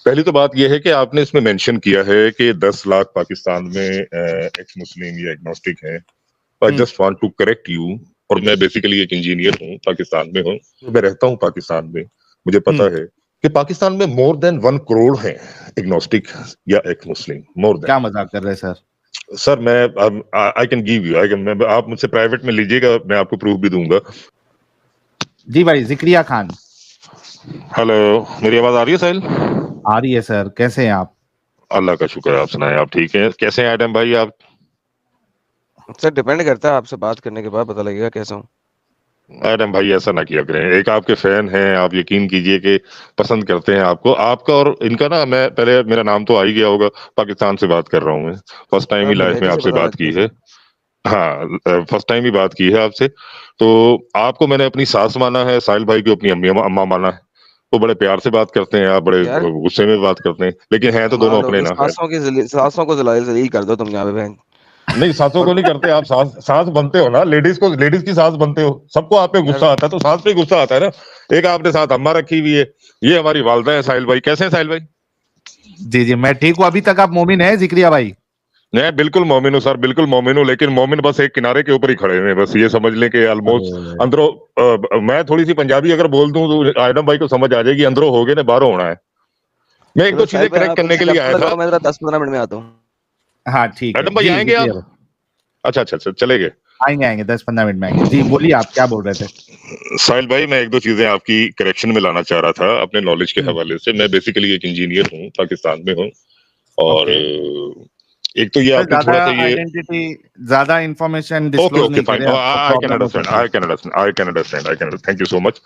पहली तो बात यह है कि आपने इसमें मेंशन किया है कि 10 लाख पाकिस्तान में एक्स मुस्लिम या एग्नोस्टिक हैं। I just want to correct you. और मैं बेसिकली एक इंजीनियर हूँ, पाकिस्तान में हूँ, मैं रहता हूँ पाकिस्तान में। मुझे पता है कि पाकिस्तान में मोर देन 1 करोड़ हैं एग्नोस्टिक या एक्स मुस्लिम। More than. क्या मजाक कर रहे हैं सर? सर मैं आई कैन गिव यू, आप मुझसे प्राइवेट में लीजिएगा, मैं आपको प्रूफ भी दूंगा। जी भाई, जिक्रिया खान। हेलो, मेरी आवाज आ रही है साहिल? आ रही है सर। कैसे हैं आप? अल्लाह का शुक्र है, आप सुनाएं, आप ठीक हैं? कैसे हैं एडम भाई आप? सर डिपेंड करता है, आपसे बात करने के बाद पता लगेगा कैसा हूँ। एडम भाई ऐसा ना किया करें, एक आपके फैन हैं, आप यकीन कीजिए कि पसंद करते हैं आपको, आपका और इनका ना। मैं पहले, मेरा नाम तो आ ही गया होगा, पाकिस्तान से बात कर रहा हूँ मैं, फर्स्ट टाइम ही लाइफ में आपसे बात की है। हाँ, फर्स्ट टाइम ही बात की है आपसे। तो आपको मैंने अपनी सास माना है, साहिल भाई को अपनी अम्मी अम्मा माना है। वो बड़े प्यार से बात करते हैं, आप बड़े गुस्से में बात करते हैं, लेकिन हैं तो दोनों अपने ना। सासों को जलील कर दो तुम यहाँ पे बहन। नहीं, सासों को नहीं करते, आप सास बनते हो ना, लेडीज की सास बनते हो। सबको आप पे गुस्सा आता है तो सास पे गुस्सा आता है ना। एक आपने साथ अम्मा रखी हुई है, ये हमारी वालदा है। साहिल भाई कैसे हैं साहिल भाई? जी जी, मैं ठीक हूँ। अभी तक आप मोमिन है जिक्रिया भाई? मैं बिल्कुल मोमिन हूँ सर, बिल्कुल मोमिन हूँ, लेकिन मोमिन बस एक किनारे के ऊपर ही खड़े हैं। बस ये समझ लें कि ऑलमोस्ट अंदरों मैं थोड़ी सी पंजाबी अगर बोल दूं तो आयडम भाई को समझ आ जाएगी, अंदरों हो गए ने बाहरों होना है। मैं एक दो चीजें करेक्ट करने के लिए आया था। मैं 10-15 मिनट में आता हूँ। हाँ ठीक है। आयडम भाई आएंगे आप? अच्छा, चले गए। आएंगे 10-15 मिनट में आएंगे। जी बोलिए, आप क्या बोल रहे थे? साहिल भाई, मैं एक दो चीजें आपकी करेक्शन में लाना चाह रहा था अपने नॉलेज के हवाले से। मैं बेसिकली एक इंजीनियर हूँ, पाकिस्तान में हूँ। और एक तो ये आपने थोड़ा सा ये आइडेंटिटी, ज्यादा इंफॉर्मेशन डिस्क्लोज नहीं करें। I can understand, thank you so much.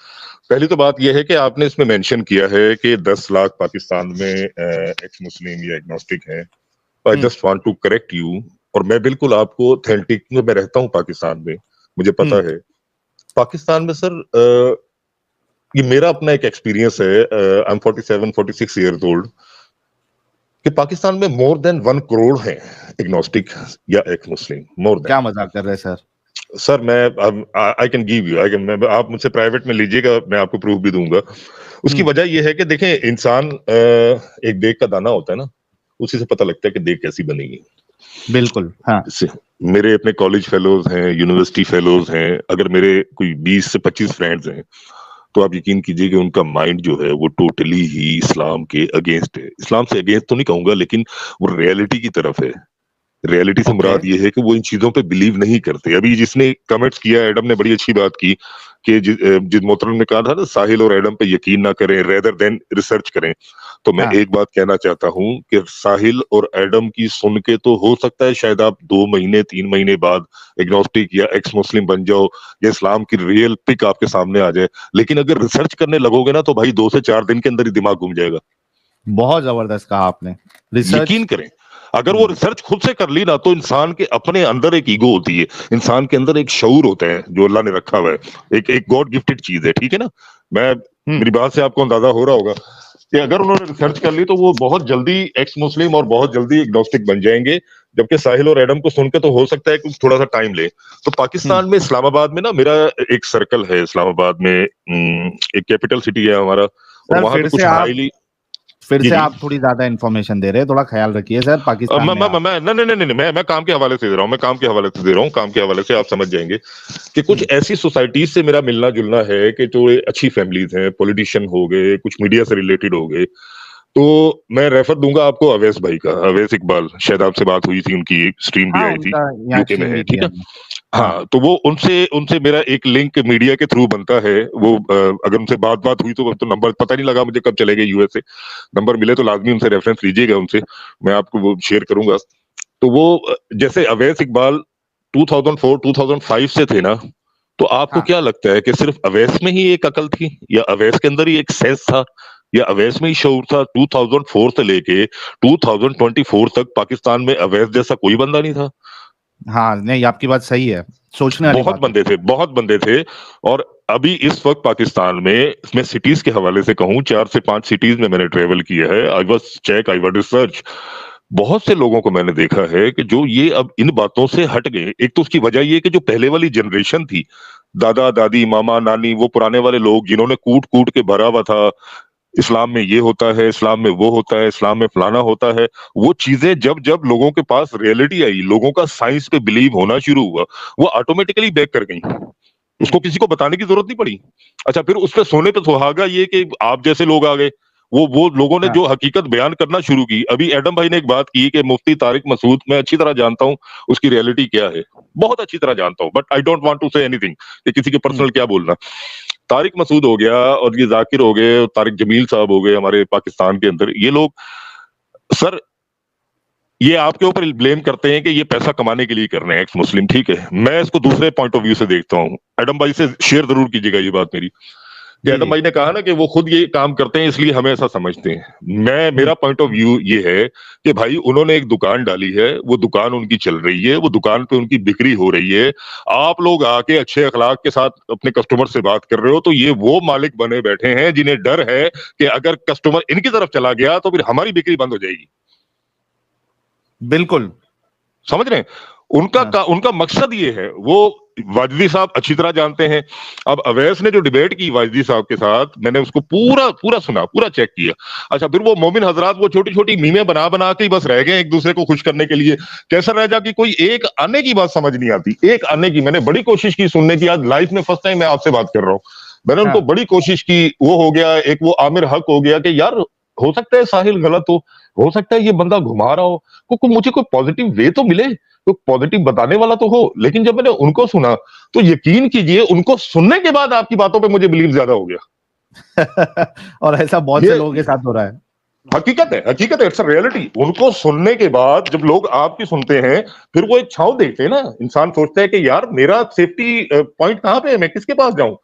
पहली तो बात यह है कि आपने इसमें मेंशन किया है कि 10 लाख पाकिस्तान में एक्स मुस्लिम या एग्नोस्टिक हैं। I just want to correct you. और मैं बिल्कुल आपको ऑथेंटिक में, मैं रहता हूँ पाकिस्तान में, मुझे पता है पाकिस्तान में सर। ये मेरा अपना एक एक्सपीरियंस है। आई एम 47-46 ईयर्स ओल्ड कि पाकिस्तान में मोर देन 1 करोड़ हैं एग्नोस्टिक या एक्स मुस्लिम। More than. क्या मजाक कर रहे हैं सर? सर मैं आई कैन गिव यू, आप मुझसे प्राइवेट में लीजिएगा, मैं आपको प्रूफ भी दूंगा। उसकी वजह यह है कि देखें, इंसान एक देग का दाना होता है ना, उसी से पता लगता है कि देग कैसी बनेगी। बिल्कुल। हाँ, मेरे अपने कॉलेज फेलोज हैं, यूनिवर्सिटी फेलोज हैं, अगर मेरे कोई 20 से 25 फ्रेंड्स हैं, तो आप यकीन कीजिए कि उनका माइंड जो है वो टोटली ही इस्लाम के अगेंस्ट है। इस्लाम से अगेंस्ट तो नहीं कहूंगा, लेकिन वो रियलिटी की तरफ है। रियलिटी से मुराद ये है कि वो इन चीजों पे बिलीव नहीं करते। अभी जिसने कमेंट्स किया, एडम ने बड़ी अच्छी बात की कि जिस मोहतरम ने कहा था ना, साहिल और एडम पे यकीन ना करें, रेदर देन रिसर्च करें। तो मैं एक बात कहना चाहता हूं कि साहिल और एडम की सुन के तो हो सकता है शायद आप 2 महीने 3 महीने बाद एग्नोस्टिक या एक्स मुस्लिम बन जाओ, या इस्लाम की रियल पिक आपके सामने आ जाए, लेकिन अगर रिसर्च करने लगोगे ना तो भाई 2 से 4 दिन के अंदर ही दिमाग घूम जाएगा। बहुत जबरदस्त कहा आपने। यकीन करें, अगर वो रिसर्च खुद से कर ली ना, तो इंसान के अपने अंदर एक ईगो होती है, इंसान के अंदर एक शऊर होता है जो अल्लाह ने रखा हुआ है, एक गॉड गिफ्टेड चीज है, ठीक है ना। मेरी बात से आपको अंदाजा हो रहा होगा कि अगर उन्होंने रिसर्च कर ली तो वो बहुत जल्दी एक्स मुस्लिम और बहुत जल्दी एग्नोस्टिक बन जाएंगे। जबकि साहिल और एडम को सुनकर तो हो सकता है कि थोड़ा सा टाइम ले। तो पाकिस्तान में इस्लामाबाद में ना मेरा एक सर्कल है, इस्लामाबाद में एक कैपिटल सिटी है हमारा, और वहां पे कुछ हाईली फिर से आप थोड़ी ज्यादा इंफॉर्मेशन दे रहे हैं, थोड़ा ख्याल रखिए सर। पाकिस्तान मैं काम के हवाले से दे रहा हूँ, काम के हवाले से आप समझ जाएंगे कि कुछ ऐसी सोसाइटीज से मेरा मिलना जुलना है कि जो अच्छी फैमिलीज हैं, पॉलिटिशियन हो गए, कुछ मीडिया से रिलेटेड हो गए। तो मैं रेफर दूंगा आपको अवैस भाई का, अवैस इकबाल, शायद आपसे बात हुई थी, उनकी स्ट्रीम भी आई थी, यूके में है, ठीक है। हाँ, तो वो उनसे मेरा एक लिंक मीडिया के थ्रू बनता है। वो अगर उनसे बात हुई तो नंबर पता नहीं लगा मुझे कब चले गए यूएस से, नंबर मिले तो लाजमी उनसे रेफरेंस लीजिएगा, उनसे मैं आपको वो शेयर करूंगा। तो वो जैसे अवैस इकबाल 2004-2005 से थे ना, तो आपको क्या लगता है कि सिर्फ अवैस में ही एक अकल थी, या अवैस के अंदर ही एक सेंस था, या अवैस में ही शऊर था? 2004 से लेके 2024 तक पाकिस्तान में अवैस जैसा कोई बंदा नहीं था। हाँ नहीं, आपकी बात सही है, सोचने वाली बहुत बंदे थे। और अभी इस वक्त पाकिस्तान में, मैं सिटीज के हवाले से कहूं, 4 से 5 सिटीज में मैंने ट्रेवल किया है। I was research. बहुत से लोगों को मैंने देखा है कि जो ये अब इन बातों से हट गए। एक तो उसकी वजह ये कि जो पहले वाली जनरेशन थी, दादा दादी मामा नानी, वो पुराने वाले लोग जिन्होंने कूट कूट के भरा हुआ था, इस्लाम में ये होता है, इस्लाम में वो होता है, इस्लाम में फलाना होता है। वो चीजें जब जब लोगों के पास रियलिटी आई, लोगों का साइंस पे बिलीव होना शुरू हुआ, वो ऑटोमेटिकली बैक कर गई। उसको किसी को बताने की जरूरत नहीं पड़ी। अच्छा, फिर उस पे सोने पे सुहागा ये कि आप जैसे लोग आ गए, वो लोगों ने हाँ जो हकीकत बयान करना शुरू की। अभी एडम भाई ने एक बात की कि मुफ्ती तारिक मसूद, मैं अच्छी तरह जानता हूं उसकी रियलिटी क्या है, बहुत अच्छी तरह जानता हूं, but I don't want to say anything कि किसी के पर्सनल क्या बोलना। तारिक मसूद हो गया, और ये जाकिर हो गए, तारिक जमील साहब हो गए हमारे पाकिस्तान के अंदर, ये लोग सर ये आपके ऊपर ब्लेम करते हैं कि ये पैसा कमाने के लिए कर रहे हैं एक्स मुस्लिम। ठीक है, मैं इसको दूसरे पॉइंट ऑफ व्यू से देखता हूँ। एडम भाई से शेयर जरूर कीजिएगा ये बात मेरी, कि जी एडम जी। भाई ने कहा ना कि वो खुद ये काम करते हैं इसलिए हमें ऐसा समझते हैं। मेरा पॉइंट ऑफ व्यू ये है कि भाई उन्होंने एक दुकान डाली है, वो दुकान उनकी चल रही है, वो दुकान पे उनकी बिक्री हो रही है। आप लोग आके अच्छे अखलाक के साथ अपने कस्टमर से बात कर रहे हो, तो ये वो मालिक बने बैठे हैं जिन्हें डर है कि अगर कस्टमर इनकी तरफ चला गया तो फिर हमारी बिक्री बंद हो जाएगी। बिल्कुल। समझ रहे हैं? उनका मकसद ये है। वो वाजदी साहब अच्छी तरह जानते हैं। अब अवैस ने जो डिबेट की वाजदी साहब के साथ, मैंने उसको पूरा पूरा सुना, पूरा चेक किया। अच्छा, फिर वो मोमिन हजरात वो छोटी छोटी मीमें बना बना के ही बस रह गए एक दूसरे को खुश करने के लिए। कैसा रह जा कि कोई एक आने की बात समझ नहीं आती, एक आने की। मैंने बड़ी कोशिश की सुनने की, आज लाइफ में फर्स्ट टाइम मैं आपसे बात कर रहा हूँ। मैंने उनको बड़ी कोशिश की। वो हो गया एक, वो आमिर हक हो गया कि यार हो सकता है साहिल गलत हो सकता है ये बंदा घुमा रहा हो, मुझे कोई पॉजिटिव वे तो मिले, तो पॉजिटिव बताने वाला तो हो। लेकिन जब मैंने उनको सुना तो यकीन कीजिए, उनको सुनने के बाद आपकी बातों पे मुझे बिलीव ज्यादा हो गया। और ऐसा बहुत से लोगों के साथ हो रहा है। हकीकत है, हकीकत है, इट्स अ रियलिटी। उनको सुनने के बाद जब लोग आपकी सुनते हैं, फिर वो एक छांव देखते हैं ना। इंसान सोचता है कि यार मेरा सेफ्टी पॉइंट कहां पे है, मैं किसके पास जाऊं?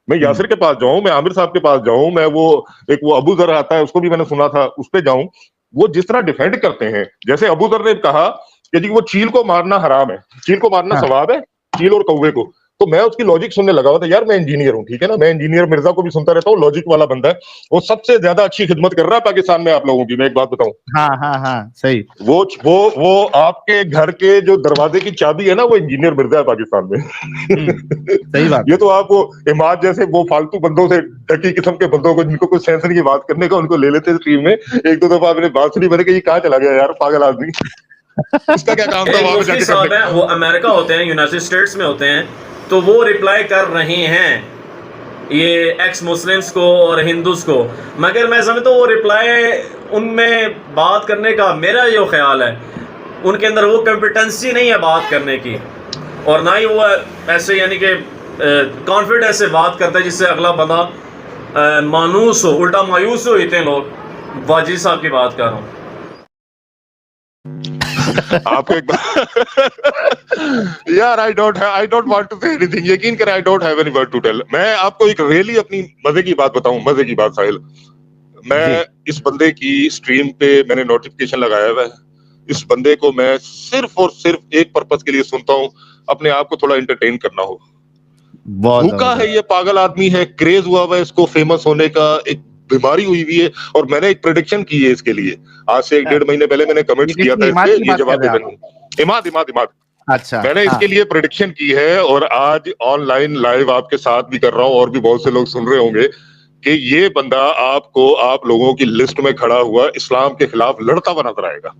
मैं यासिर के पास जाऊं, मैं आमिर साहब के पास जाऊं, मैं वो अबू जर आता है, उसको भी मैंने सुना था, उस पे जाऊं। वो जिस तरह डिफेंड करते हैं, जैसे अबू जर ने कहा कि जी वो चील को मारना हराम है, चील को मारना सवाब है, चील और कौवे को। तो मैं उसकी लॉजिक सुनने लगा हुआ था। यार मैं इंजीनियर हूं, ठीक है ना, मैं इंजीनियर मिर्जा को भी सुनता रहता हूँ, लॉजिक वाला बंदा है। वो सबसे ज्यादा अच्छी खिदमत कर रहा है पाकिस्तान में आप लोगों की। मैं एक बात बताऊं, हाँ सही। वो आपके घर के जो दरवाजे की चाबी है ना, वो इंजीनियर मिर्जा है पाकिस्तान में। सही बात। ये तो आप वो इमाद जैसे वो फालतू बंदों से, ढकी किस्म के बंदों को जिनको कुछ सेंस नहीं बात करने का, उनको ले लेते हैं टीम में। एक दो दफा मैंने बात सुनी, मैंने कहा ये कहाँ चला गया यार, पागल आदमी। इसका क्या काम था वहां पे जाके करने? वो अमेरिका होते हैं, यूनाइटेड स्टेट्स में होते हैं, तो वो रिप्लाई कर रहे हैं ये एक्स मुस्लिम्स को और हिंदूज को। मगर मैं समझता हूँ वो रिप्लाई उनमें बात करने का, मेरा जो ख्याल है उनके अंदर वो कॉम्पिटेंसी नहीं है बात करने की, और ना ही वो ऐसे यानी कि कॉन्फिडेंस से बात करता है जिससे अगला बंदा मायूस हो, उल्टा मायूस हो। इतने लोग वाजिद साहब की बात कर रहा हूँ। आपको एक यार I don't want to say anything. यकीन करें, I don't have any word to tell. मैं आपको एक रियली अपनी मजे की बात बताऊं, मजे की बात साहिल। मैं इस बंदे की स्ट्रीम पे मैंने नोटिफिकेशन लगाया हुआ है। इस बंदे को मैं सिर्फ और सिर्फ एक पर्पस के लिए सुनता हूं, अपने आप को थोड़ा एंटरटेन करना हो। भूखा है ये, पागल आदमी है, क्रेज हुआ हुआ है इसको फेमस होने का, एक बीमारी हुई हुई है। और मैंने एक प्रेडिक्शन की है इसके लिए, आज से 1-1.5 महीने पहले मैंने कमेंट्स किया था इसके, ये जवाब दे देना। इमाद। अच्छा, मैंने इसके लिए प्रेडिक्शन की है, और आज ऑनलाइन लाइव आपके साथ भी कर रहा हूं, और भी बहुत से लोग सुन रहे होंगे, कि ये बंदा आपको, आप लोगों की लिस्ट में खड़ा हुआ इस्लाम के खिलाफ लड़ता हुआ नजर आएगा।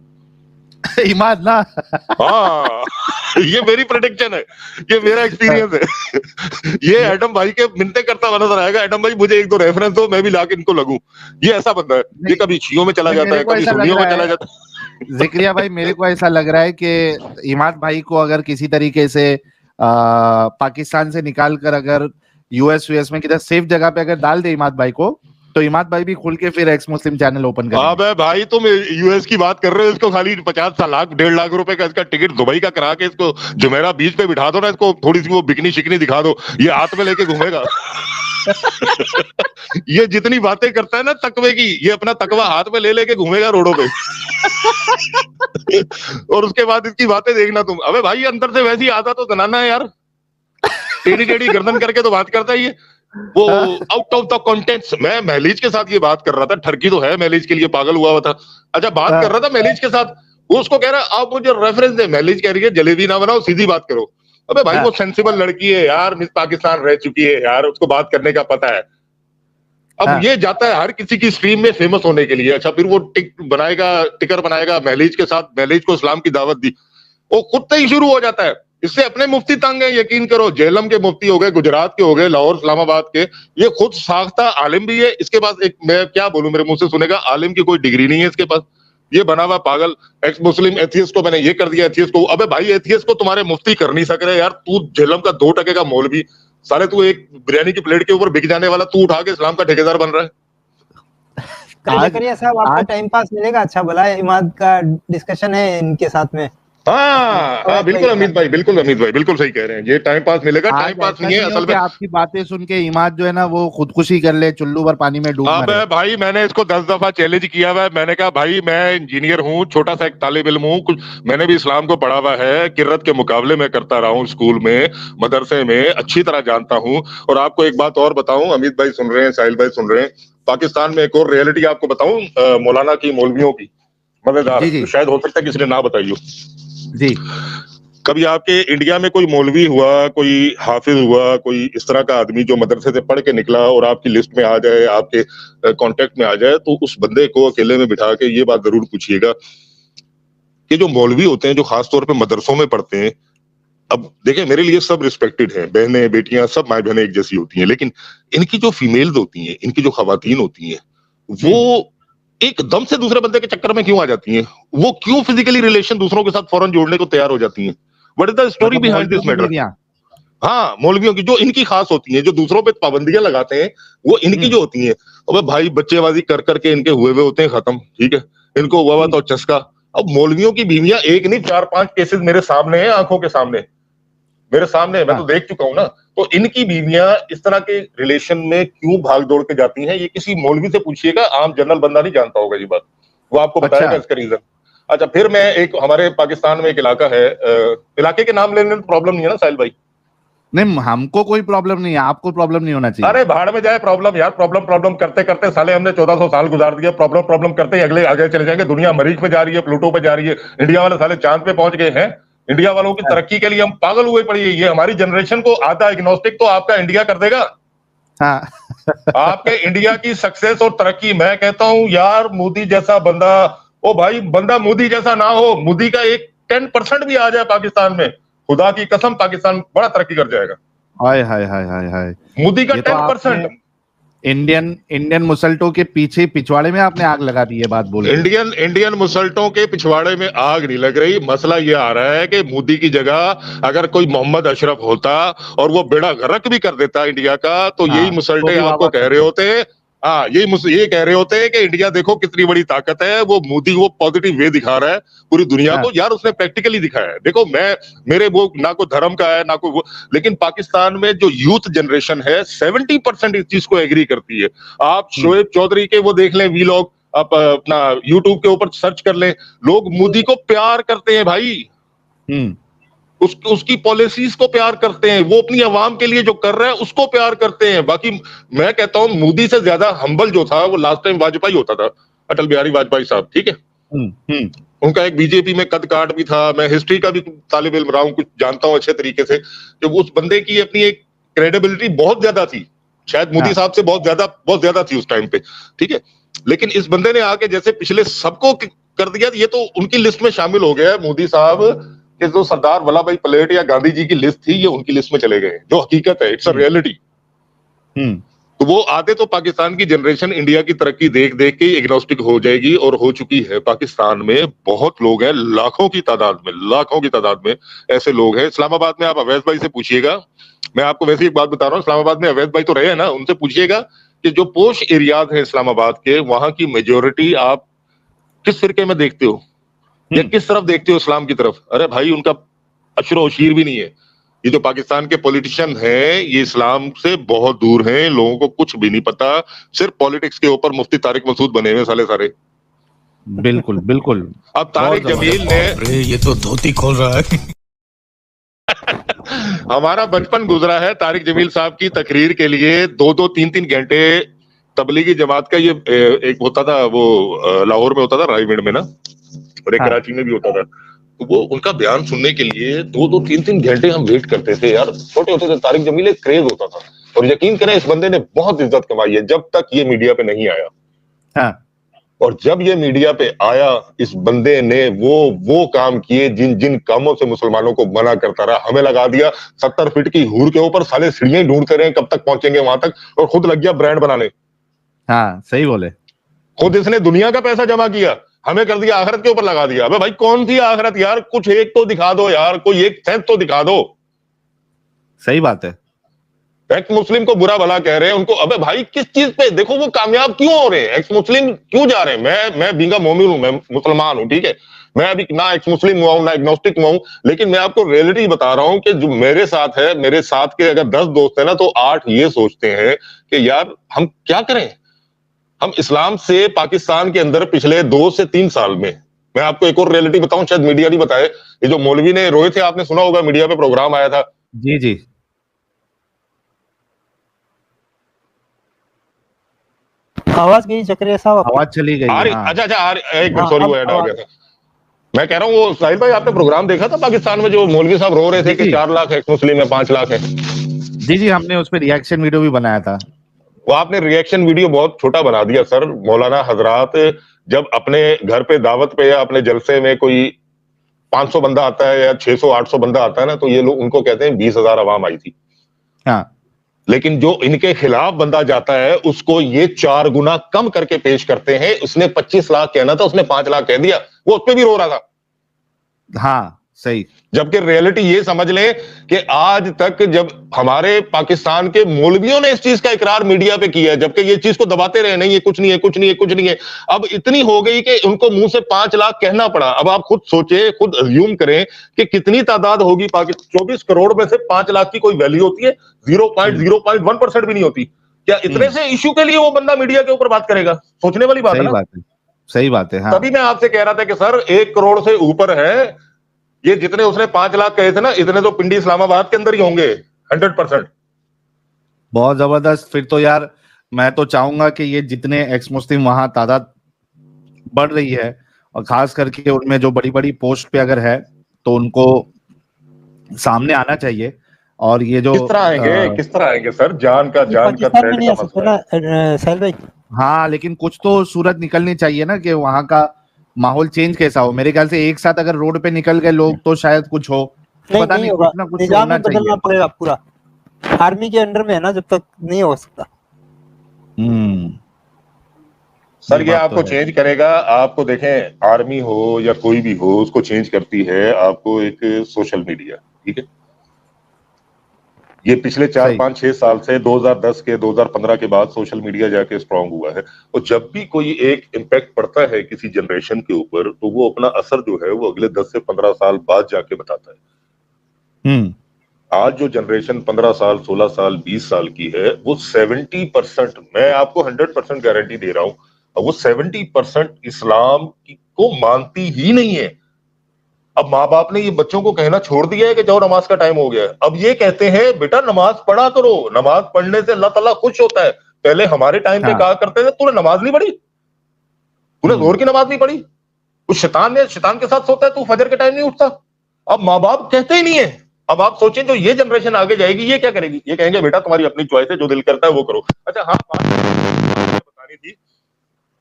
इमाद ना। हाँ, ये मेरी प्रेडिक्शन है, ये मेरा एक्सपीरियंस है। ये एडम भाई के मिन्नतें करता हुआ नजर आएगा, एडम भाई मुझे 1-2 रेफरेंस दो, मैं भी लाके इनको लगूं। ये ऐसा बंदा है, ये कभी शियों में चला जाता है, कभी सुन्नियों में चला जाता है। जिक्रिया भाई, मेरे को ऐसा लग रहा है कि इमाद भाई को अगर किसी तरीके से पाकिस्तान से निकाल कर अगर यूएस में किधर सेफ जगह पे अगर डाल दे इमाद भाई को, तो इमाद भाई भी खुल के फिर एक्स मुस्लिम चैनल ओपन कर। अबे भाई तुम यूएस की बात कर रहे हो, इसको खाली 50 लाख 1.5 लाख रुपए का इसका टिकट दुबई का करा के इसको जुमेरा बीच पे बिठा दो ना, इसको थोड़ी सी वो बिकनी शिकनी दिखा दो, ये हाथ में लेके घूमेगा। ये जितनी बातें करता है ना तकवे की, ये अपना तकवा हाथ में ले लेके घूमेगा रोडों पे। और उसके बाद इसकी बातें देखना तुम। अबे भाई अंदर से वैसी आता तो जनाना है यार, टेढ़ी टेढ़ी गर्दन करके तो बात करता है ये, वो आउट ऑफ द कॉन्टेक्स्ट। मैं महलीज के साथ ये बात कर रहा था, ठरकी तो है महलीज के लिए, पागल हुआ था। अच्छा, बात कर रहा था महलीज के साथ, वो उसको कह रहा है आप मुझे रेफरेंस दे। महलीज कह रही है जलेबी ना बनाओ, सीधी बात करो। अबे भाई वो सेंसिबल लड़की है यार, मिस पाकिस्तान रह चुकी है यार, उसको बात करने का पता है। अब हाँ। ये जाता है हर किसी की स्ट्रीम में फेमस होने के लिए। अच्छा, फिर वो टिकर बनाएगा महलीज के साथ, महलीज को इस्लाम की दावत दी, वो खुद से ही शुरू हो जाता है। इससे अपने मुफ्ती तंग है, यकीन करो। झेलम के मुफ्ती हो गए, गुजरात के हो गए, लाहौर इस्लामाबाद के, ये खुद साख्ता आलिम भी है। इसके पास एक, मैं क्या बोलूं, मेरे मुंह से सुनेगा, आलिम की कोई डिग्री नहीं है इसके पास। ये बना हुआ पागल एक्स मुस्लिम एथियस्ट को मैंने ये कर दिया, एथियस्ट को। अबे भाई, एथियस्ट को तुम्हारे मुफ्ती कर नहीं सक रहे यार। तू झेलम का 2 टके का मौलवी, साले तू एक बिरयानी की प्लेट के ऊपर बिक जाने वाला, तू उठा के इस्लाम का ठेकेदार बन रहा है। जकरिया साहब, आपको टाइम पास मिलेगा अच्छा भला, इमाद का डिस्कशन है इनके साथ में। हाँ, बिल्कुल अमित भाई, बिल्कुल सही कह रहे हैं। ये टाइम पास मिलेगा, टाइम पास नहीं है असल में। आपकी बातें सुन के इमाद जो है ना वो खुदकुशी कर ले, चुल्लू भर पानी में डूब मरे। भाई मैंने इसको 10 दफा चैलेंज किया हुआ है। मैंने कहा भाई मैं इंजीनियर हूँ, छोटा सा एक तालिब इल्म हूँ, कुछ मैंने भी इस्लाम को पढ़ा हुआ है, किर्रत के मुकाबले में करता रहा हूँ, स्कूल में, मदरसे में, अच्छी तरह जानता हूँ। और आपको एक बात और बताऊं, अमित भाई सुन रहे हैं, साहिल भाई सुन रहे हैं, पाकिस्तान में एक और रियलिटी आपको बताऊं, मौलाना की, मौलवियों की, मजेदार, तो शायद हो सकता है किसी ने ना बताई हो जी। कभी आपके इंडिया में कोई मौलवी हुआ, कोई हाफिज हुआ, कोई इस तरह का आदमी जो मदरसे से पढ़ के निकला और आपकी लिस्ट में आ जाए, आपके कांटेक्ट में आ जाए, तो उस बंदे को अकेले में बिठा के ये बात जरूर पूछिएगा कि जो मौलवी होते हैं, जो खासतौर पे मदरसों में पढ़ते हैं, अब देखें मेरे लिए सब रिस्पेक्टेड हैं, बहनें बेटियां सब माए बहनें एक जैसी होती हैं, लेकिन इनकी जो फीमेल्स होती हैं, इनकी जो खवातीन होती हैं, वो एकदम से दूसरे बंदे के चक्कर में क्यों आ जाती हैं? वो क्यों फिजिकली रिलेशन दूसरों के साथ फौरन जोड़ने को तैयार हो जाती हैं? What is the story behind this matter? हाँ, मौलवियों की जो इनकी खास होती हैं, जो दूसरों पे पाबंदियां लगाते हैं, वो इनकी जो होती हैं, अबे भाई बच्चेबाजी कर करके इनके हुए होते हैं खत्म, ठीक है, इनको हुआ तो चस्का। अब मौलवियों की बीवियां एक नहीं 4-5 केसेस मेरे सामने है, आंखों के सामने, मेरे सामने, मैं तो देख चुका हूं ना। तो इनकी बीवियां इस तरह के रिलेशन में क्यों भाग दौड़ के जाती हैं, ये किसी मौलवी से पूछिएगा, आम जनरल बंदा नहीं जानता होगा ये बात, वो आपको बताएगा इसका रीजन। अच्छा, फिर मैं एक, हमारे पाकिस्तान में एक इलाका है, इलाके के नाम लेने में प्रॉब्लम नहीं है ना साहिल भाई? नहीं, हमको कोई प्रॉब्लम नहीं है, आपको प्रॉब्लम नहीं होना चाहिए। अरे भाड़ में जाए प्रॉब्लम यार, प्रॉब्लम करते करते साले हमने 1400 साल गुजार दिया, प्रॉब्लम करते ही अगले आगे चले जाएंगे। दुनिया मरीज पे जा रही है, प्लूटो पे जा रही है, इंडिया वाले साले चांद पे पहुंच गए हैं। इंडिया वालों की तरक्की के लिए हम पागल हुए पड़ी है। ये हमारी जनरेशन को आधा एग्नोस्टिक तो आपका इंडिया कर देगा। हाँ। आपके इंडिया की सक्सेस और तरक्की, मैं कहता हूं यार, मोदी जैसा बंदा, ओ भाई बंदा मोदी जैसा ना हो, मोदी का एक 10% भी आ जाए पाकिस्तान में, खुदा की कसम पाकिस्तान बड़ा तरक्की कर जाएगा। हाय हाय हाय हाय हाय, मोदी का 10%। इंडियन मुसल्टों के पीछे पिछवाड़े में आपने आग लगा दी है बात बोल। इंडियन मुसल्टों के पिछवाड़े में आग नहीं लग रही। मसला ये आ रहा है कि मोदी की जगह अगर कोई मोहम्मद अशरफ होता और वो बेड़ा गर्क भी कर देता इंडिया का, तो यही मुसल्टे आपको कह रहे होते, हाँ ये कह रहे होते हैं कि इंडिया देखो कितनी बड़ी ताकत है। वो मोदी वो पॉजिटिव वे दिखा रहा है पूरी दुनिया को। यार उसने प्रैक्टिकली दिखाया है। देखो मेरे वो ना कोई धर्म का है ना कोई वो, लेकिन पाकिस्तान में जो यूथ जनरेशन है 70% इस चीज को एग्री करती है। आप शोएब चौधरी के वो देख लें वीलॉग, आप अपना यूट्यूब के ऊपर सर्च कर लें, लोग मोदी को प्यार करते हैं भाई। उसकी पॉलिसीज को प्यार करते हैं, वो अपनी आवाम के लिए जो कर रहा है उसको प्यार करते हैं। बाकी मैं कहता हूं मोदी से ज्यादा हम्बल जो था वो लास्ट टाइम वाजपेयी होता था, अटल बिहारी वाजपेयी साहब, ठीक है। उनका एक बीजेपी में कद काट भी था। मैं हिस्ट्री का भी तालिब इल्म रहा हूं, कुछ जानता हूं अच्छे तरीके से। जब उस बंदे की अपनी एक क्रेडिबिलिटी बहुत ज्यादा थी, शायद मोदी साहब से बहुत ज्यादा थी उस टाइम पे, ठीक है। लेकिन इस बंदे ने आके जैसे पिछले सबको कर दिया, ये तो उनकी लिस्ट में शामिल हो गया है मोदी साहब कि जो सरदार वल्लभ भाई पटेल या गांधी जी की लिस्ट थी, ये उनकी लिस्ट में चले गए, जो हकीकत है, इट्स अ रियलिटी। तो वो आधे तो पाकिस्तान की जनरेशन इंडिया की तरक्की देख देख के एग्नोस्टिक हो जाएगी, और हो चुकी है। पाकिस्तान में बहुत लोग हैं, लाखों की तादाद में ऐसे लोग हैं। इस्लामाबाद में आप अवैध भाई से पूछिएगा, मैं आपको वैसे एक बात बता रहा हूँ, इस्लामाबाद में अवैध भाई तो रहे हैं ना, उनसे पूछिएगा कि जो पोश एरियाज हैं इस्लामाबाद के, वहां की मेजोरिटी आप किस फिरके में देखते हो या किस तरफ देखते हो इस्लाम की तरफ? अरे भाई उनका अशरो शीर भी नहीं है। ये जो पाकिस्तान के पॉलिटिशियन हैं, ये इस्लाम से बहुत दूर हैं, लोगों को कुछ भी नहीं पता, सिर्फ पॉलिटिक्स के ऊपर मुफ्ती तारिक मसूद बने हुए सारे। बिल्कुल बिल्कुल। अब तारिक जमील ने, ये तो धोती खोल रहा है। हमारा बचपन गुजरा है तारिक जमील साहब की तकरीर के लिए 2-2, 3-3 घंटे। तबलीगी जमात का ये एक होता था, वो लाहौर में होता था, रायगढ़ में ना, और एक कराची में भी होता था। तो वो उनका बयान सुनने के लिए 2-3 घंटे हम वेट करते थे यार। छोटे होते थे, तारिक जमील एक क्रेज होता था। और यकीन करें इस बंदे ने बहुत इज्जत कमाई है जब तक ये मीडिया पे नहीं आया। हाँ। और जब ये मीडिया पे आया, इस बंदे ने वो काम किए जिन जिन कामों से मुसलमानों को मना करता रहा। हमें लगा दिया 70 फीट की हूर के ऊपर, साले सीढ़ियां ढूंढते रहे कब तक पहुंचेंगे वहां तक, और खुद लग गया ब्रांड बनाने। हाँ सही बोले। खुद इसने दुनिया का पैसा जमा किया, हमें कर दिया आखिरत के ऊपर लगा दिया। अबे भाई कौन सी आखिरत यार, कुछ एक तो दिखा दो यार, कोई एक सेंस तो दिखा दो। सही बात है। एक्स मुस्लिम को बुरा भला कह रहे हैं उनको, अबे भाई किस चीज पे? देखो वो कामयाब क्यों हो रहे हैं, एक्स मुस्लिम क्यों जा रहे हैं? मैं बींगा मोमिन हूं, मैं मुसलमान हूं, ठीक है, मैं अभी ना एक्स मुस्लिम हुआ हूं ना एग्नोस्टिक हुआ हूं, लेकिन मैं आपको रियलिटी बता रहा हूं कि जो मेरे साथ है, मेरे साथ के अगर 10 दोस्त है ना, तो 8 ये सोचते हैं कि यार हम क्या करें। हम इस्लाम से पाकिस्तान के अंदर पिछले 2 से 3 साल में, मैं आपको एक और रियलिटी बताऊं, शायद मीडिया नहीं बताए, ये जो मौलवी ने रोए थे, आपने सुना होगा, मीडिया पे प्रोग्राम आया था। जी जी। आवाज कहीं चक्रिया साहब, आवाज चली गई। हाँ। अच्छा एक मिनट, सॉरी, वो ऐड आ गया था। मैं कह रहा हूँ वो साहिल भाई, आपने प्रोग्राम देखा था पाकिस्तान में, जो मौलवी साहब रो रहे थे कि 4 लाख एक्स मुस्लिम है, 5 लाख है। जी जी, हमने उस पर रिएक्शन वीडियो भी बनाया था। वो आपने रिएक्शन वीडियो बहुत छोटा बना दिया सर। मौलाना हजरात जब अपने घर पे दावत पे या अपने जलसे में कोई 500 बंदा आता है या 600-800 बंदा आता है ना, तो ये लोग उनको कहते हैं 20,000 आवाम आई थी। हाँ। लेकिन जो इनके खिलाफ बंदा जाता है उसको ये 4 गुना कम करके पेश करते हैं। उसने 25 लाख कहना था, उसने 5 लाख कह दिया, वो उस पर भी रो रहा था। हाँ सही। जबकि रियलिटी ये समझ लें कि आज तक जब हमारे पाकिस्तान के मौलवियों ने इस चीज का इकरार मीडिया पे किया है, जबकि ये चीज को दबाते रहे, नहीं ये कुछ नहीं है, कुछ नहीं है, कुछ नहीं है, अब इतनी हो गई कि उनको मुंह से 5 लाख कहना पड़ा। अब आप खुद सोचे, खुद अज्यूम करें कि कितनी तादाद होगी। 24 करोड़ में से 5 लाख की कोई वैल्यू होती है? 0.01% भी नहीं होती। क्या इतने से इश्यू के लिए वो बंदा मीडिया के ऊपर बात करेगा? सोचने वाली बात है ना। सही बात है। हाँ। तभी मैं आपसे कह रहा था कि सर 1 करोड़ से ऊपर है ये, जितने उसने 5 लाख कहे थे ना, इतने तो पिंडी इस्लामाबाद के अंदर ही होंगे 100%। बहुत जबरदस्त। फिर तो यार मैं तो चाहूंगा कि ये जितने एक्स मुस्लिम वहां तादाद बढ़ रही है, और खास करके उनमें जो बड़ी बड़ी पोस्ट पे अगर है, तो उनको सामने आना चाहिए। और ये जो किस तरह आएंगे सर? जान का पाकिस्तान में नहीं आ सकते ना साहिल भाई। हाँ, लेकिन कुछ तो सूरत निकलनी चाहिए ना कि वहां का माहौल चेंज कैसा हो। मेरे ख्याल से एक साथ अगर रोड पे निकल गए लोग तो शायद कुछ हो, पता नहीं, कुछ ना कुछ निजाम में बदलना पड़ेगा पूरा। आर्मी के अंडर में है ना, जब तक नहीं हो सकता। सर ये आपको चेंज करेगा। आपको देखें, आर्मी हो या कोई भी हो, उसको चेंज करती है आपको एक सोशल मीडिया, ठीक है। ये पिछले 4-5-6 साल से 2010 के 2015 के बाद सोशल मीडिया जाके स्ट्रांग हुआ है। और जब भी कोई एक इम्पैक्ट पड़ता है किसी जनरेशन के ऊपर, तो वो अपना असर जो है वो अगले 10 से 15 साल बाद जाके बताता है। आज जो जनरेशन 15 साल, 16 साल, 20 साल की है, वो 70%, मैं आपको 100% गारंटी दे रहा हूं, वो 70% इस्लाम को मानती ही नहीं है। अब माँ बाप ने ये बच्चों को कहना छोड़ दिया है कि जाओ नमाज का टाइम हो गया है। अब ये कहते हैं बेटा नमाज पढ़ा करो, नमाज पढ़ने से अल्लाह ताला खुश होता है। पहले हमारे टाइम पे कहा करते थे तूने नमाज नहीं पढ़ी, तूने जोर की नमाज नहीं पढ़ी, उस शैतान के साथ सोता है, तू फजर के टाइम नहीं उठता। अब माँ बाप कहते ही नहीं है। अब आप सोचें जो ये जनरेशन आगे जाएगी ये क्या करेगी? ये कहेंगे बेटा तुम्हारी अपनी चॉइस है, जो दिल करता है वो करो। अच्छा हाँ, बात बतानी थी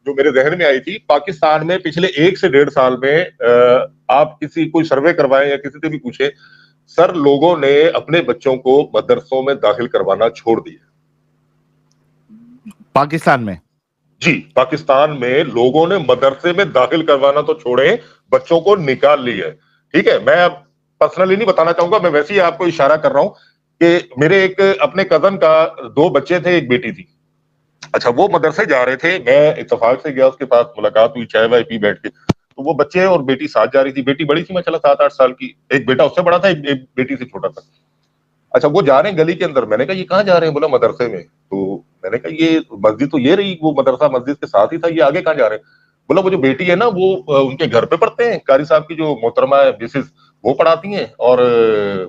जो मेरे जहन में आई थी। पाकिस्तान में पिछले 1 से 1.5 साल में आप किसी कोई सर्वे करवाएं या किसी से भी पूछे, सर लोगों ने अपने बच्चों को मदरसों में दाखिल करवाना छोड़ दिया। पाकिस्तान में? जी, पाकिस्तान में लोगों ने मदरसे में दाखिल करवाना तो छोड़े, बच्चों को निकाल लिया है। ठीक है, मैं पर्सनली नहीं बताना चाहूंगा, मैं वैसे ही आपको इशारा कर रहा हूं कि मेरे एक अपने कजन का 2 बच्चे थे, एक बेटी थी। अच्छा, वो मदरसे जा रहे थे, मैं इत्तेफाक से गया, उसके साथ मुलाकात हुई, चाय वाय पी बैठ के, तो वो बच्चे और बेटी साथ जा रही थी। बेटी बड़ी थी माशाल्लाह 7-8 साल की, एक बेटा उससे बड़ा था, एक बेटी से छोटा था। अच्छा, वो जा रहे हैं गली के अंदर। मैंने कहा ये कहाँ जा रहे हैं? बोला मदरसे में। तो मैंने कहा ये मस्जिद तो ये रही, वो मदरसा मस्जिद के साथ ही था, ये आगे कहाँ जा रहे हैं? बोला वो जो बेटी है ना वो उनके घर पे पढ़ते हैं, कारी साहब की जो मोहतरमा है मिसेस, वो पढ़ाती हैं, और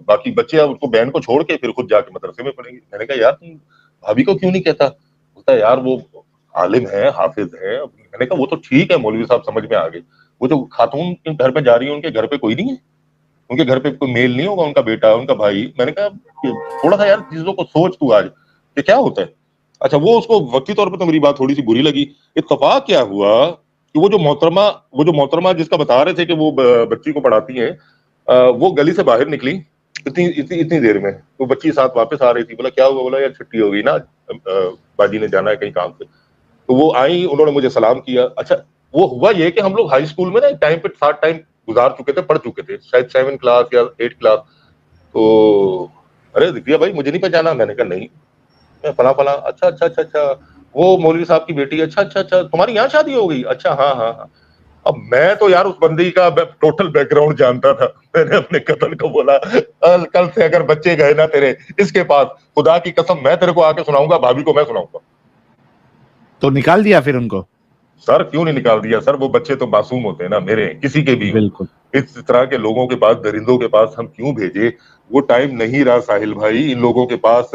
बाकी बच्चे उनको बहन को छोड़ के फिर खुद जाके मदरसे में पढ़ेंगे। मैंने कहा यार तुम भाभी को क्यों नहीं कहता? बोलता है यार वो आलिम है, हाफिज है। मैंने कहा वो तो ठीक है, मौलवी साहब समझ में आ गए। वो जो खातून के घर पे जा रही है, उनके घर पे कोई नहीं है, उनके घर पे कोई मेल नहीं होगा, उनका बेटा, उनका भाई। मैंने कहा थोड़ा सा यार चीजों को सोच तू आज कि क्या होता है। अच्छा, वो उसको वक्ती तौर पे तो मेरी बात थोड़ी सी बुरी लगी। इत्तेफाक क्या हुआ कि वो जो मोहतरमा जिसका बता रहे थे कि वो बच्ची को पढ़ाती है, वो गली से बाहर निकली इतनी देर में, वो बच्ची साथ वापस आ रही थी। बोला क्या हुआ? बोला यार छुट्टी हो गई ना, बाजी ने जाना है कहीं काम से। तो वो आई, उन्होंने मुझे सलाम किया। अच्छा, वो हुआ ये कि हम लोग हाई स्कूल में ना एक टाइम पे साथ टाइम गुजार चुके थे, पढ़ चुके थे, शायद 7 क्लास या 8 क्लास। तो अरे दिव्या भाई मुझे नहीं पहचाना? मैंने कहा नहीं, मैं फला फला। अच्छा अच्छा अच्छा अच्छा, वो मौलवी साहब की बेटी। अच्छा अच्छा अच्छा, तुम्हारी यहाँ शादी हो गई? अच्छा हाँ हाँ हाँ। अब मैं तो यार उस बंदी का टोटल बैकग्राउंड जानता था। मैंने अपने कतल को बोला कल से अगर बच्चे गए ना तेरे इसके पास, खुदा की कसम मैं तेरे को आके सुनाऊंगा, भाभी को मैं सुनाऊंगा। तो निकाल दिया फिर उनको? सर क्यों नहीं निकाल दिया सर, वो बच्चे तो मासूम होते हैं ना, मेरे किसी के भी। बिल्कुल। इस तरह के लोगों के पास, दरिंदों के पास हम क्यों भेजे? वो टाइम नहीं रहा साहिल भाई इन लोगों के पास।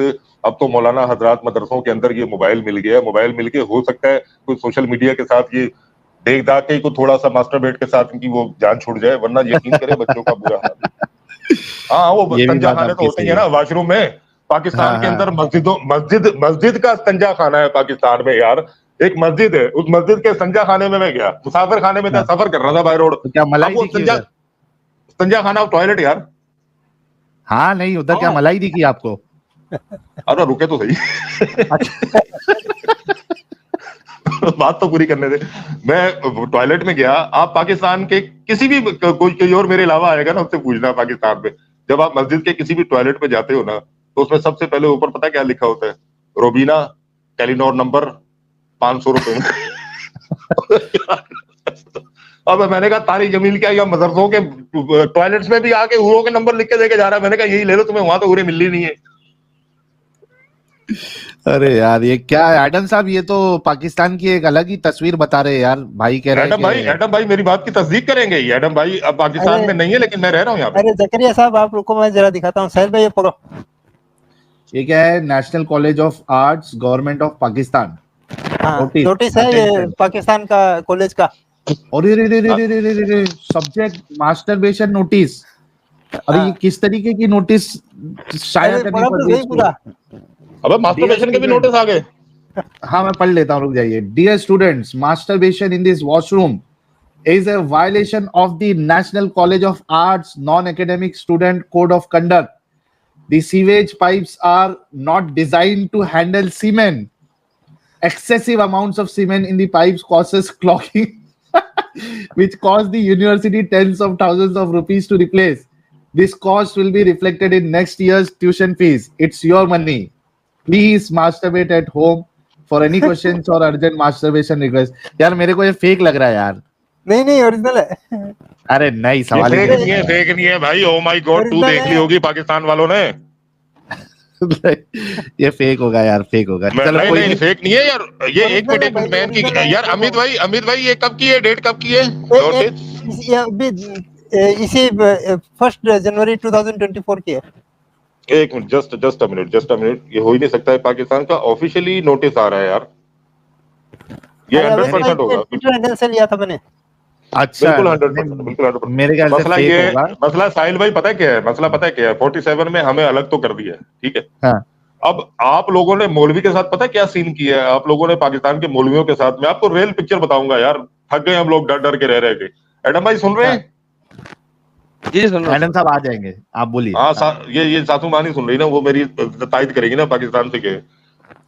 अब तो मौलाना हजरात मदरसों के अंदर ये मोबाइल मिल गया, मोबाइल मिल के हो सकता है कोई सोशल मीडिया के साथ ये देख दाख के को थोड़ा सा मास्टरबेट के साथ इनकी वो जान छूट जाए, वरना यकीन करें बच्चों का बुरा हाल है। हाँ, वो ये भी तंजा बात खाने तो आपकी होते ही सही है ना है। वॉशरूम में। पाकिस्तान हाँ के हाँ। अंदर मस्जिद का तंजा खाना है पाकिस्तान में यार। एक मस्जिद है, उस मस्जिद के संजा खाने में मैं गया, मुसाफिर खाने में था, हाँ। सफर कर रहा था बाय रोड। तो क्या मलाई अब वो दिखी उधर? संजा खाना टॉयलेट यार। हाँ नहीं, उधर क्या हाँ। मलाई दिखी आपको? अरे रुके तो सही। बात तो पूरी करने दे। मैं टॉयलेट में गया, आप पाकिस्तान के किसी भी कोई और मेरे अलावा आएगा ना, उससे पूछना पाकिस्तान में जब आप मस्जिद के किसी भी टॉयलेट में जाते हो ना, तो उसमें सबसे पहले ऊपर पता क्या लिखा होता है? रोबीना टेलीनॉर नंबर 500 रुपए में। अब मैंने कहा तारी जमील क्या या मदरसों के टॉयलेट्स में भी आके हूरों के नंबर लिख के देके जा रहा है। मैंने कहा यही ले लो, तुम्हें वहां तो हूरें मिल ही नहीं है। अरे यार ये क्या है एडम साहब, ये तो पाकिस्तान की एक अलग ही तस्वीर बता रहे हैं यार। भाई कह रहे हैं एडम भाई मेरी बात की तस्दीक करेंगे। ये एडम भाई अब पाकिस्तान में नहीं है, लेकिन मैं रह रहा हूँ यहाँ पे। अरे जकरिया साहब आप रुको, मैं जरा दिखाता हूँ। साहिल भाई ये पढ़ो। ये क्या है? National college of arts government of Pakistan. हाँ, नोटिस है ये पाकिस्तान का कॉलेज का। और ये सब्जेक्ट मास्टरबेशन नोटिस। अरे ये किस तरीके की नोटिस शाया करनी पड़ रही है? अबे मास्टरबेशन के भी नोटिस आ गए? हाँ मैं पढ़ लेता हूँ, रुक जाइए। Dear students, masturbation in this washroom is a violation of the National College of Arts non-academic student code of conduct. The sewage pipes are not designed to handle semen. Excessive amounts of semen in the pipes causes clogging, which cost the university tens of thousands of rupees to replace. This cost will be reflected in next year's tuition fees. It's your money. Please masturbate at home. For any questions or urgent masturbation request. यार मेरे को ये fake लग रहा है यार। नहीं नहीं ओरिजिनल है। अरे नहीं, सवाल फेक नहीं है भाई। ओ माय गॉड, तू देख ली होगी पाकिस्तान वालों ने। ये फेक होगा यार, फेक होगा। चलो नहीं फेक नहीं है यार। ये एक मिनट मैन की यार। अमित भाई ये कब की है? डेट कब की है? इसी 1 जनवरी 2024 की है। एक मिनट, जस्ट अ मिनट। ये हो ही नहीं सकता है। पाकिस्तान का ऑफिशियली नोटिस आ रहा है यार। ये 100% होगा। ट्विटर से लिया था मैंने। अच्छा, बिल्कुल 100%, बिल्कुल 100%। मेरे ख्याल से फेक होगा। मसला साहिल भाई पता है क्या है? मसला पता है क्या है? 47 में हमें अलग तो कर दिया है, ठीक है। हाँ। अब आप लोगों ने मौलवी के साथ पता है क्या सीन किया है? आप लोगों ने पाकिस्तान के मौलवियों के साथ, मैं आपको रियल पिक्चर बताऊंगा यार। थक गए हम लोग डर डर के रह के। एडम भाई सुन रहे हैं? जी सुन रहा हूं। एडम साहब आ जाएंगे, आप बोलिए। हाँ, ये सासू माँ नहीं सुन रही ना, वो मेरी तायद करेगी ना पाकिस्तान से के।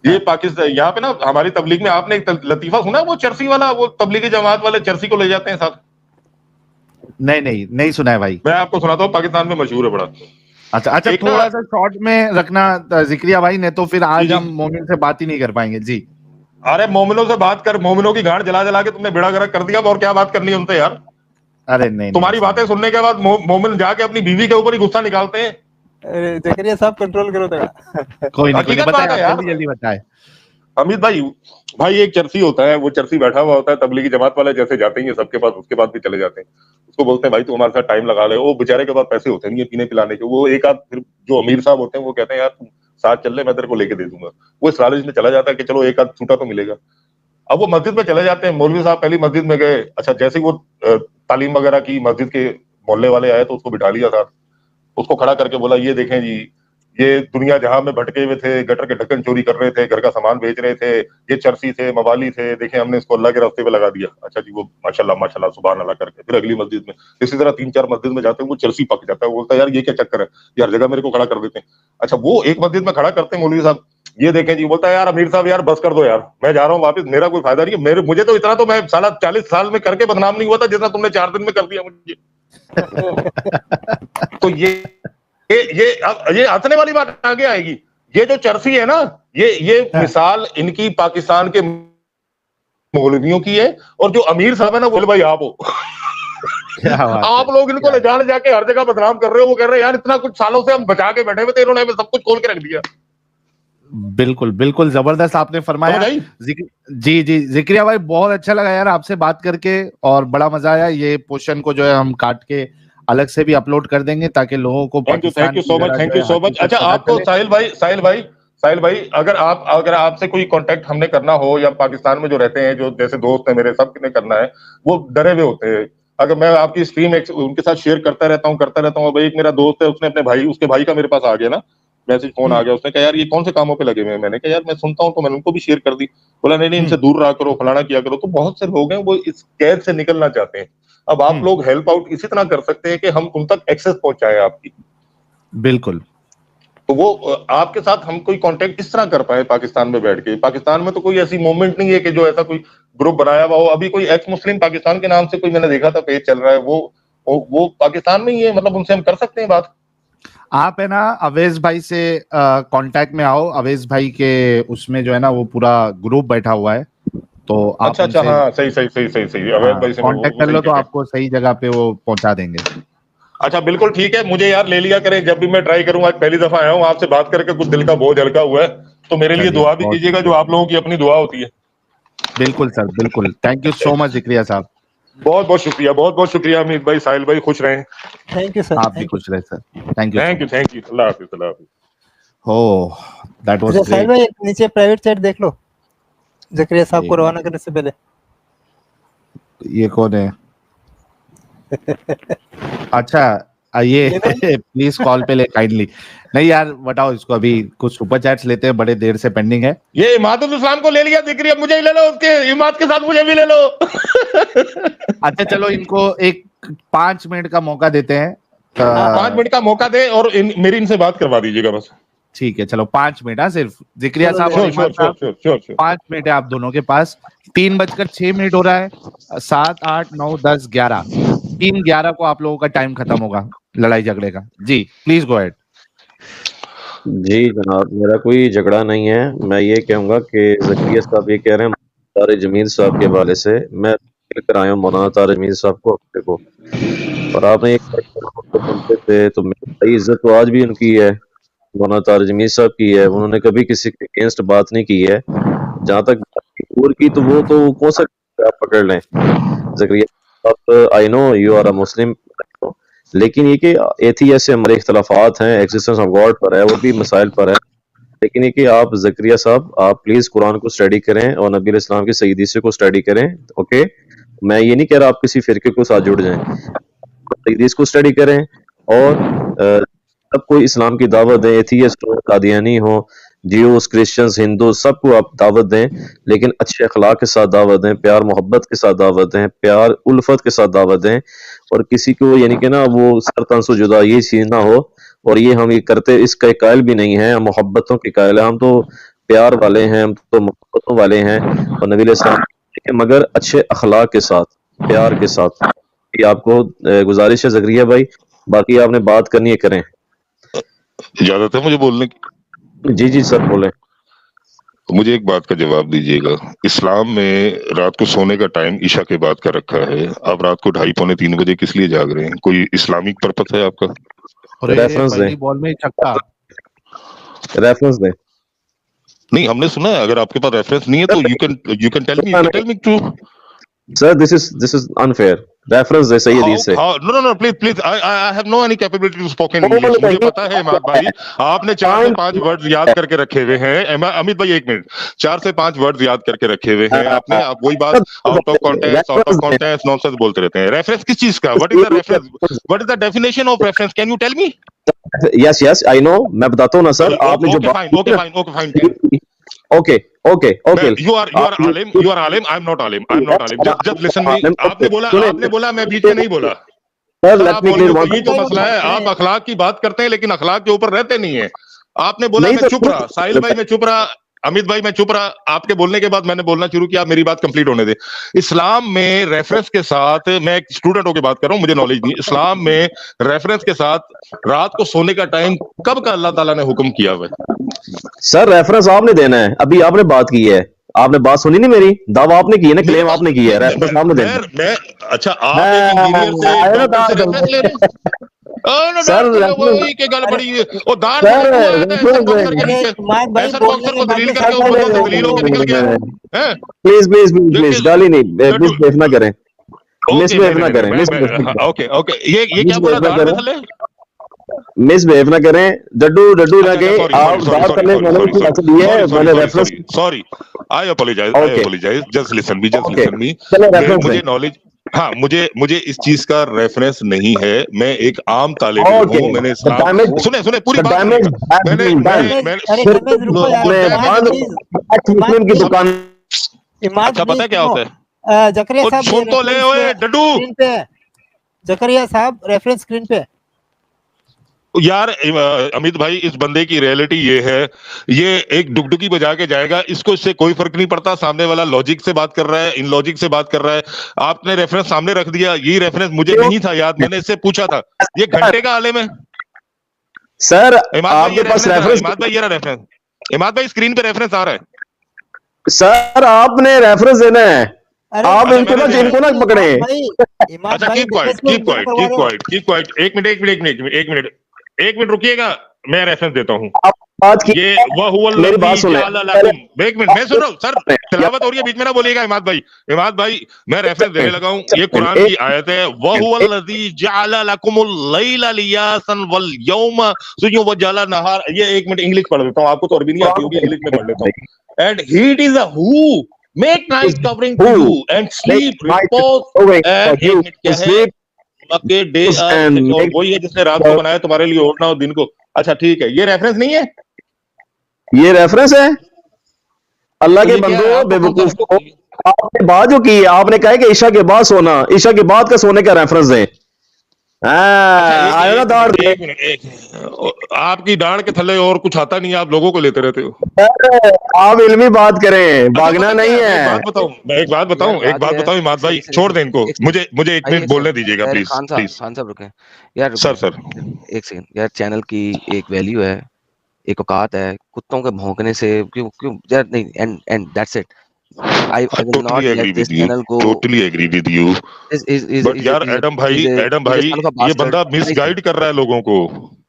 ये पाकिस्तान यहाँ पे ना हमारी तबलीग में आपने एक लतीफा सुना है? वो चरसी वाला, वो तबलीगी जमात वाले चरसी को ले जाते हैं साथ। नहीं सुना है भाई। मैं आपको सुनाता हूँ, पाकिस्तान में मशहूर है बड़ा। अच्छा थोड़ा सा शॉर्ट में रखना जिक्रिया भाई ने, तो फिर आज हम मोमिन से बात ही नहीं कर पाएंगे जी। अरे मोमिनों से बात कर, मोमिनों की गांड जला के तुमने बेड़ा गर्क कर दिया। और क्या बात करनी है उनसे यार? अरे नहीं, तुम्हारी बातें सुनने के बाद मोमिन जाके अपनी बीवी के ऊपर ही गुस्सा निकालते हैं। अरे जकरिया साहब कंट्रोल करो थोड़ा। कोई नहीं, जल्दी बताए। अमित भाई एक चरसी होता है, वो चरसी बैठा हुआ होता है, तबलीगी जमात वाले जैसे जाते हैं सबके पास, उसके बाद भी चले जाते हैं। उसको बोलते हैं भाई तू हमारे साथ टाइम लगा ले। वो बेचारे के पास पैसे होते नहीं है पीने पिलाने के। वो एक आध फिर जो अमीर साहब होते हैं वो कहते हैं यार तुम साथ चल ले, मैं तेरे को लेके दे दूंगा। वो इस लालच में चला जाता है कि चलो एक आध छूटा तो मिलेगा। अब वो मस्जिद में चले जाते हैं। मौलवी साहब पहली मस्जिद में गए। अच्छा, जैसे ही वो तालीम वगैरह की, मस्जिद के मोहल्ले वाले आए तो उसको बिठा लिया था, उसको खड़ा करके बोला ये देखें जी, ये दुनिया जहां में भटके हुए थे, गटर के ढक्कन चोरी कर रहे थे, घर का सामान बेच रहे थे, ये चरसी थे, मवाली थे, देखें हमने इसको अल्लाह के रास्ते पे लगा दिया। अच्छा जी, वो माशाल्लाह माशाल्लाह सुभान अल्लाह करके फिर अगली मस्जिद में इसी तरह 3-4 मस्जिद में जाते हैं, वो चरसी पक जाता है, वो बोलता है यार ये क्या चक्कर है, ये हर जगह मेरे को खड़ा कर देते हैं। अच्छा, वो एक मस्जिद में खड़ा करते हैं, मौलवी साहब ये देखें जी, बोलता है यार अमीर साहब यार बस कर दो यार, मैं जा रहा हूँ वापस, मेरा कोई फायदा नहीं है, मेरे मुझे तो इतना तो मैं साला 40 साल में करके बदनाम नहीं हुआ था जितना तुमने 4 दिन में कर दिया मुझे। तो ये हंसने वाली बात आगे आएगी। ये जो चरसी है ना, ये मिसाल इनकी पाकिस्तान के मौलवियों की है, और जो अमीर साहब है ना, बोले भाई आप हो। आप लोग इनको ले जाके हर जगह बदनाम कर रहे हो, वो कह रहे हैं यार इतना कुछ सालों से हम बचा के बैठे हुए थे, इन्होंने हमें सब कुछ खोल के रख दिया। बिल्कुल बिल्कुल जबरदस्त आपने फरमाया। जी जी जिक्रिया भाई, बहुत अच्छा लगा यार आपसे बात करके, और बड़ा मजा आया। ये पोर्शन को जो है हम काट के अलग से भी अपलोड कर देंगे ताकि लोगों को थैंक यू सो मच। अच्छा, आपको साहिल भाई अगर आपसे कोई कांटेक्ट हमने करना हो, या पाकिस्तान में जो रहते हैं, जो जैसे दोस्त हैं मेरे, सब ने करना है, वो डरे हुए होते हैं। अगर मैं आपकी स्ट्रीम उनके साथ शेयर करता रहता हूँ। भाई एक मेरा दोस्त है, उसने अपने भाई, उसके भाई का मेरे पास आ गया ना मैसेज, फोन आ गया, उसने कहा यार ये कौन से कामों पे लगे हुए हैं। मैंने कहा यार मैं सुनता हूँ, तो मैंने उनको भी शेयर कर दी। बोला नहीं इनसे दूर रहा करो, फलाना किया करो। तो बहुत से लोग हैं वो इस कैद से निकलना चाहते हैं। अब आप लोग हेल्प आउट इसी तरह कर सकते हैं कि हम उन तक एक्सेस पहुंचाएं आपकी। बिल्कुल। तो वो आपके साथ हम कोई कांटेक्ट किस तरह कर पाए पाकिस्तान में बैठ के? पाकिस्तान में तो कोई ऐसी मूवमेंट नहीं है कि जो ऐसा कोई ग्रुप बनाया हुआ हो। अभी कोई एक्स मुस्लिम पाकिस्तान के नाम से कोई मैंने देखा था पेज चल रहा है, वो पाकिस्तान में ही है, मतलब उनसे हम कर सकते हैं बात। आप है ना अवेश भाई से कांटेक्ट में आओ। अवेश भाई के उसमें जो है ना वो पूरा ग्रुप बैठा हुआ है, तो आप अच्छा हाँ, सही अवेश भाई से कांटेक्ट कर लो तो आपको सही जगह पे वो पहुंचा देंगे। अच्छा बिल्कुल ठीक है, मुझे यार ले लिया करें जब भी मैं ट्राई करूंगा। आज पहली दफा आया हूँ आपसे बात करके, कुछ दिल का बोझ हल्का हुआ है, तो मेरे लिए दुआ भी कीजिएगा, जो आप लोगों की अपनी दुआ होती है। बिल्कुल सर, बिल्कुल। Thank you so much Zakariya साहब, बहुत बहुत शुक्रिया अमित भाई, साहिल भाई, खुश रहें। Thank you sir. आप भी खुश रहे सर। Thank you. अल्लाह हाफिज। हो दैट वाज ग्रेट। साहिल भाई नीचे प्राइवेट चैट देख लो, जिक्रिया साहब को रवाना करने से पहले। ये कौन है? अच्छा ये प्लीज कॉल पे ले काइंडली। नहीं यार बताओ इसको, अभी कुछ सुपर चैट्स लेते हैं, बड़े देर से पेंडिंग है। ये इमादुल इस्लाम को ले लिया जिक्रिया, मुझे ही ले लो, उसके इमाद के साथ मुझे भी ले लो। अच्छा चलो इनको एक 5 मिनट का मौका देते हैं। 5 मिनट का मौका दे, और मेरी इनसे बात करवा दीजिएगा बस। ठीक है चलो 5 मिनट। हाँ सिर्फ जिक्रिया साहब और इमाद साहब 5 मिनट है आप दोनों के पास। 3:06 हो रहा है। 7, 8, 9, 10, 11 3:11 को आप लोगों का टाइम खत्म होगा लड़ाई झगड़े का। जी प्लीज गो अहेड। जी जनाब, मेरा कोई झगड़ा नहीं है। मैं ये कहूँगा कि ज़किया साहब ये कह रहे हैं तारे जमील साहब के हवाले से, मैं लेकर आया हूँ मौलाना तारे जमील साहब को अपने को, और आपने एक सुनते थे तो मेरी इज्जत तो आज भी उनकी है, मौलाना तारे जमील साहब की है। उन्होंने कभी किसी के अगेंस्ट बात नहीं की है। जहाँ तक और की, तो वो तो कौन सा आप पकड़ लें ज़किया साहब। I know you are a Muslim, लेकिन ये कि एथियस से हमारे इख्तलाफात हैं, एक्जिस्टेंस ऑफ गॉड पर है, वो भी मसाइल पर है। लेकिन ये कि आप ज़किया साहब, आप प्लीज कुरान को स्टडी करें और नबी इस्लाम की सही हदीस को स्टडी करें। ओके, मैं ये नहीं कह रहा आप किसी फिरके को साथ जुड़ जाएं, सही हदीस को स्टडी करें, और सब कोई इस्लाम की दावत दें। एथियस्ट हो, कादियानी हो, जियोस, क्रिश्चियंस, हिंदू, सबको आप दावत दें, लेकिन अच्छे अखलाक के साथ दावत दें, प्यार मोहब्बत के साथ दावत दें, प्यार उल्फत के साथ दावत दें, और किसी को यानी कि ना वो सर तन से जुदा ये चीज ना हो। और ये हम ये करते इसका कायल भी नहीं है, हम मोहब्बतों के कायल है, हम तो प्यार वाले हैं, हम तो मोहब्बतों वाले हैं, और नबी इस्लाम मगर अच्छे अखलाक के साथ, प्यार के साथ। ये आपको गुजारिश है ज़किया भाई, बाकी आपने बात करनी है करें। इजाजत है मुझे बोलने की? जी सर बोले। तो मुझे एक बात का जवाब दीजिएगा। इस्लाम में रात को सोने का टाइम ईशा के बाद का रखा है, आप रात को 2:30, पौने 3 बजे किस लिए जाग रहे हैं? कोई इस्लामिक पर्पस है आपका? रेफरेंस दें, बॉल में छक्का, रेफरेंस दें। नहीं हमने सुना है, अगर आपके पास रेफरेंस नहीं है तो you can tell me too. Sir, this is unfair. Reference दे सही हदीस से। No, please, I have no any capability to speak in English. मुझे पता है इमाद भाई, आपने 4 से 5 वर्ड्स याद करके रखे हुए हैं। अमित भाई 1 मिनट, 4 से 5 वर्ड्स याद करके रखे हुए हैं आपने। आप वही बात आउट ऑफ कॉन्टेक्स्ट नॉनसेंस बोलते रहते हैं। रेफरेंस किस चीज का? What is the reference? What is the definition of reference? Can you tell me? Yes I know, मैं बताता हूँ ना सर। आपने जो okay fine Okay. You are alim. I'm not alim. Just listen me. आपने बोला, मैं बीच में नहीं बोला। यही तो मसला है, आप अखलाक की बात करते हैं लेकिन अखलाक के ऊपर रहते नहीं है। आपने बोला मैं चुप रहा, साहिल भाई मैं चुप रहा, अमित भाई मैं चुप रहा। आपके बोलने के बाद मैंने बोलना शुरू किया। आप मेरी बात कंप्लीट होने दे। इस्लाम में रेफरेंस के साथ, मैं एक स्टूडेंट होकर बात कर रहा हूँ, मुझे नॉलेज नहीं। इस्लाम में रेफरेंस के साथ रात को सोने का टाइम कब का अल्लाह ताला ने हुक्म किया हुआ है? सर रेफरेंस आपने देना है। अभी आपने बात की है, आपने बात सुनी नहीं मेरी? दावा आपने की है ना, क्लेम आपने की है, रेफरेंस आपने देना है। अच्छा, आप एक इंजीनियर से रेफरेंस ले रहे हैं? सर वही के गल बड़ी वो दाल ऐसा बॉक्सर को दलील करके ऊपर से दलील होके निकल गया है। प्लीज गाली नहीं, मिसबिहेव ना करें, मिसबिहेव ना करें। ओके ये क्या बोला? दाल में थले मिसबिहेव ना करें, डड्डू ना कहें। आप बात करने वाले की बात दी है, मैंने reference sorry I apologise just listen me मुझे नॉलेज, हाँ मुझे इस चीज का रेफरेंस नहीं है। मैं एक आम तालिब हूँ। मैंने सुने पूरी बात। मुस्लिम की दुकान। अच्छा पता है क्या होता है? जकरिया साहब सुन तो ले ओए डड्डू। जकरिया साहब रेफरेंस स्क्रीन पे। यार अमित भाई, इस बंदे की रियलिटी ये है, ये एक डुगडुगी बजा के जाएगा, इसको इससे कोई फर्क नहीं पड़ता। सामने वाला लॉजिक से बात कर रहा है, इन लॉजिक से बात कर रहा है। आपने रेफरेंस सामने रख दिया, ये रेफरेंस मुझे नहीं था याद, मैंने इससे पूछा था। ये घंटे का आलिम है सर। आपके पास रेफरेंस? इमाद भाई ये रहा रेफरेंस। इमाद भाई स्क्रीन पे रेफरेंस आ रहा है। सर आपने रेफरेंस देना है, आप इनको ना पकड़े। अच्छा कीप क्वाइट। एक मिनट रुकिएगा, मैं रेफरेंस देता हूँ। ये मेरी बात सुन, एक मिनट मैं सुन रहा हूँ सर, तिलावत हो रही है, बीच में ना बोलिएगा। इमाद भाई मैं रेफरेंस देने लगा हूँ। ये कुरान की आयत है, वहुवल्लज़ी जअल लकुमुल लैला लियासन वल यौम सुजू व जअल नहार। ये 1 मिनट इंग्लिश पढ़ देता हूँ, आपको तो अरबी नहीं आती होगी, इंग्लिश में पढ़ लेता हूँ। And he is a who make night covering to you and sleep repose and क्या है के डे और वही है जिसने रात को बनाया तुम्हारे लिए ओढ़ना हो दिन को। अच्छा ठीक है, ये रेफरेंस नहीं है? ये रेफरेंस है। अल्लाह के बंदो बेवकूफ को, आपने बात जो की, आपने कहा कि ईशा के बाद सोना, ईशा के बाद का सोने का रेफरेंस है। आया ना दाढ़। आपकी दाढ़ के थल्ले और कुछ आता नहीं, आप लोगों को लेते रहते हो। आप इल्मी बात करें, भागना नहीं है। एक बात बताऊं इमाद भाई, छोड़ दें इनको, मुझे 1 मिनट बोलने दीजिएगा प्लीज। खान साहब रुके यार, सर 1 सेकंड यार। चैनल की एक वैल्यू है, एक औकात है। कुत्तों के भौंकने से क्यों यार नहीं, and that's it. I will not let this channel go. Totally agree with you. But यार एडम भाई ये बंदा मिसगाइड कर रहा है लोगों को।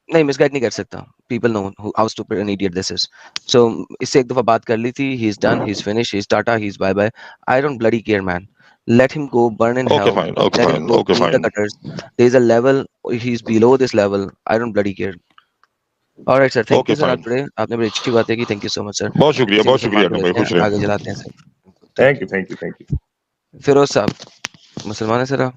नहीं मिसगाइड नहीं कर सकता। People know how stupid and idiot this is. So इससे एक दफा बात कर ली थी। He's done. He's finished. He's Tata. He's bye bye. I don't bloody care, man. Let him go burn in hell. Okay, fine. The cutters. There's a level. He's below this level. I don't bloody care. All right, sir. Thank you, sir. आपने बड़ी अच्छी बातें की। Thank you so much, sir. बहुत शुक्रिया Adam भाई, खुश रहिए। आगे चलाते हैं सर। Thank you. फिरोज साहब मुसलमान है सर आप?